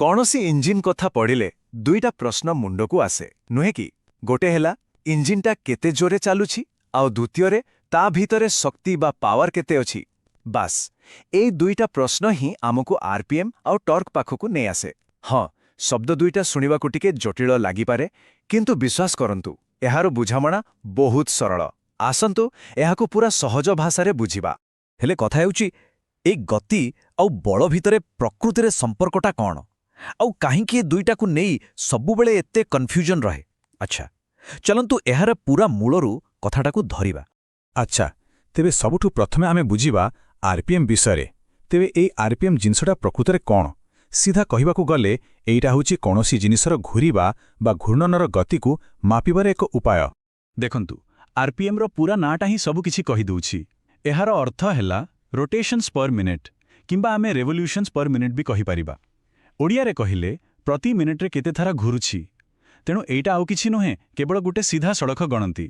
कौनसी इंजिन कथा पढ़िले दुईटा प्रश्न मुंडकू आसे नुहे कि गोटे हेला इंजिनटा केते जोरे चालुछि आउ द्वितीय ता भितरे शक्ति बा पावर केते अछि। बास ए दुईटा प्रश्न ही आमको आरपीएम आउ टॉर्क पाखकू नै आसे। हाँ, शब्द दुईटा सुनिबाकू टिके जटिल लागिपारे, किंतु विश्वास करंतु एहारो बुझामणा बहुत सरल। आसंतु एहाकू पूरा सहज भाषारे बुझिबा। हेले कथा हेउची ए गति आउ बळ भितरे प्रकृतिरे संपर्कटा कौन आउ काहींकि ए दुईटाकू नेई सबुबेले एते कन्फ्यूजन रहे। अच्छा, चलंतु एहार पूरा मूलरू कथाटाकू धरिबा। अच्छा, तेबे सबुठु प्रथमे आमे बुझिबा आरपीएम विषय। तेबे ए आरपीएम जिनसटा प्रकृतरे कौन? सीधा कहिबाकू गले एइटा होउची कोनोसी जिनिसर घुरिबा बा घूर्णनर गतिकू मापिबार एक उपाय। देखंतु आरपीएम रो पूरा नाटा ही सबु किछि कहि दउछि। एहार अर्थ हैला रोटेशन्स पर मिनिट किंबा आमे रेवोल्यूशन्स पर मिनिट भी कहि परिबा। ओडिया रे कहिले प्रति मिनिट रे केते थारा घुरुछि। तेणु एइटा आउ किछि नुहे, केवल गोटे सीधा सड़क गणती।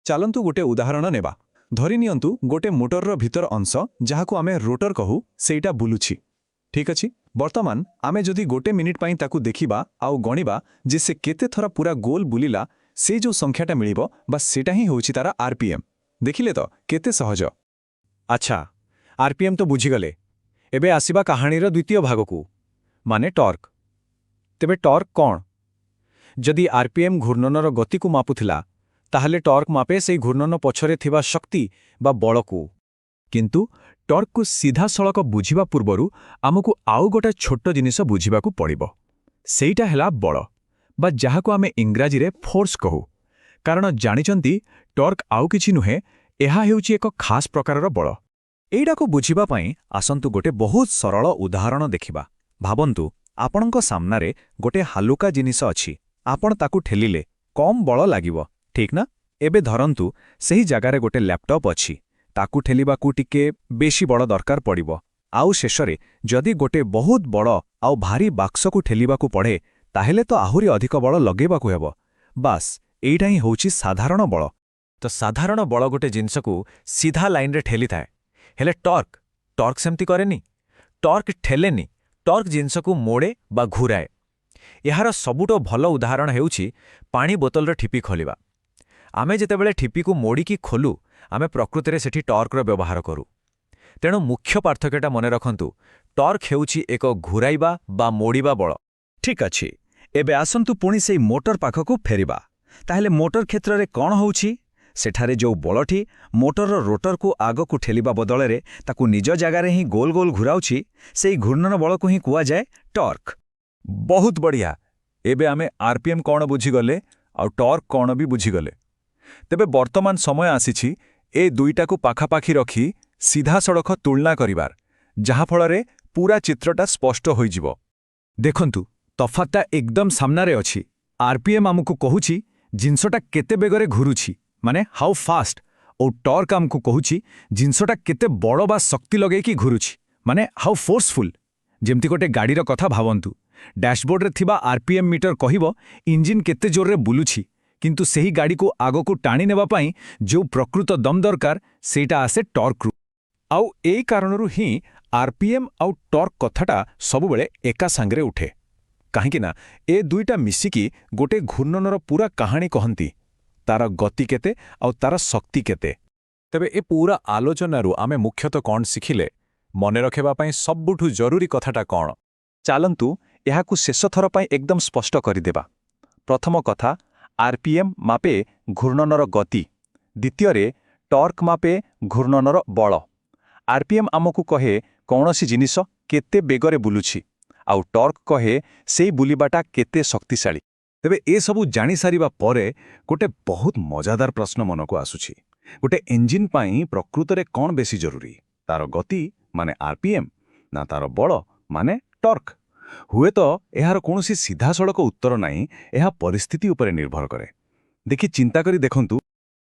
चालंतु गोटे उदाहरण नेबा। धरि नियंतु गोटे मोटरर भीतर अंश जहाकू आमे रोटर कहू सेइटा बुलुछि। ठीक अछि, वर्तमान आमे जदि गोटे मिनिट पाई ताकू देखिबा आउ गणिबा जे से केते थरा पूरा गोल बुलिला, से जो संख्याटा मिलिबो बस सेटा ही होउछि तारा आरपीएम। देखिले तो केते सहज। अच्छा, आरपीएम तो बुझिगले। एबे आसीबा कहानीर द्वितीय भागकू, माने टॉर्क। तेबे टॉर्क कौन? जदि आरपीएम घूर्णनर गतिकू मापुथिला, ताहले टॉर्क मापे से घूर्णन पछरे थिबा शक्ति बा बळकू। किंतु टॉर्क को सीधा सड़क बुझिबा पूर्वरु आमको आउ गोटे छोट जिनिस बुझिबाकू पड़िबो। सेइटा हेला बळ बा जहाकू आमे इंग्राजी रे फोर्स कहू। कारण जानिचंती टॉर्क आउ किछि नुहे, एहा हेउची एक खास प्रकारर बळ। एइडाकू बुझिबा पई आसंतु गोटे बहुत सरल उदाहरण देखिबा। भाबंतु आपणक सामनारे गोटे हालुका जिनिस अछि। आपण ताकू ठेलिले कम बळ लागिबो, ठीक ना? एबे धरंतु सही जगारे गोटे लैपटॉप अछि। ताकू ठेलिबाकू टिके बेशी बळ दरकार पड़िबो। आउ शेषरे जदि गोटे बहुत बड़ आउ भारी बाक्सकू ठेलिबाकू पड़े, ताहेले तो आहुरी अधिक बळ लगेबाकू हेबो। बास एइटा ही होउची साधारण बळ। तो साधारण बळ गोटे जिनिसकू सीधा लाइन रे ठेली थाए। हेले टॉर्क सेमती करेनी। टॉर्क ठेलेनी, टॉर्क जिनिसकू मोड़े बा घुराए। एहार सबुटो भल उदाहरण हेउची पानी बोतलर ठिपी खोलिबा। आमे जेतेबेले ठिपीकू मोड़िकी खोलू, आमे प्रकृतिरे सेठी टॉर्कर व्यवहार करू। तेणु मुख्य पार्थक्यटा मने रखंतु, टॉर्क हेउची एक घुराइबा बा मोड़िबा बळ। ठीक अछि, एबे आसंतु पुणी सेई मोटर पाखकू फेरिबा। ताहेले मोटर क्षेत्ररे कौन होउछि? सेठारे जो बळठी मोटरर रोटरकू आगकू ठेलिबा बदଳରେ ताकू निज जगारे ही गोल गोल घुराउछि, सेई घूर्णन बळकू ही कुआ जाए टॉर्क। बहुत बढ़िया। एबे आमे आरपीएम कौन बुझिगले आउ टॉर्क कौन भी बुझिगले। तेबे वर्तमान समय आसीछि ए दुईटाकू पाखापाखी रखी सीधा सड़क तुलना करिबार, जहा फଳରେ पूरा चित्रटा स्पष्ट होइजिबो। देखंतु तफातटा एकदम सामनारे अछि। आरपीएम आमको कहूछि जिनसटा केते बेगरे घुरुछि, माने हाउ फास्ट। और टॉर्क आमको कहूछि जिनसटा केते बड़ बा शक्ति लगेकी घुरुछि, माने हाउ फोर्सफुल। जेमती गोटे गाड़ीर कथा भावंतु। डैशबोर्ड रे थिबा आरपीएम मीटर कहिबो इंजिन केते जोर रे बुलुछि, किंतु सेही गाड़ी को आगको टाणी नेबा पई जो प्रकृत दम दरकार सेटा आसे टॉर्क रु। आउ एई कारणरू ही आरपीएम आउ टॉर्क कथाटा सबुबेले एका सांगरे उठे। काहेकिना ए दुईटा मिसिकी गोटे घूर्णनर पूरा कहानी कहंती, तार गति केते आउ तार शक्ति केते। तेबे ए पूरा आलोचनारू आमे मुख्यतः कौन शिखिले, मने रखेबा पई सबुठु जरूरी कथाटा कौन? चालंतु एहाकू शेष थर पई एकदम स्पष्ट करिदेबा। प्रथम कथा, आरपीएम मापे घूर्णनर गति। द्वितीय टॉर्क मापे घूर्णनर बळ। आरपीएम आमको कहे कौनसी जिनिस केते बेगरे बुलुछि, आउ टॉर्क कहे सेई बुलिबाटा केते शक्तिशाली। तेबे ए सबु जानि सारिबा परे गोटे बहुत मजादार प्रश्न मनको आसुछि। गोटे इंजिन पाई प्रकृतरे कौन बेसी जरूरी, तार गति माने आरपीएम ना तार बळ माने टॉर्क? हुए तो एहार कौनसी सीधा सड़क उत्तर नाही, एहा परिस्थिति उपरे निर्भर करे। देखि चिंता करी देखंतु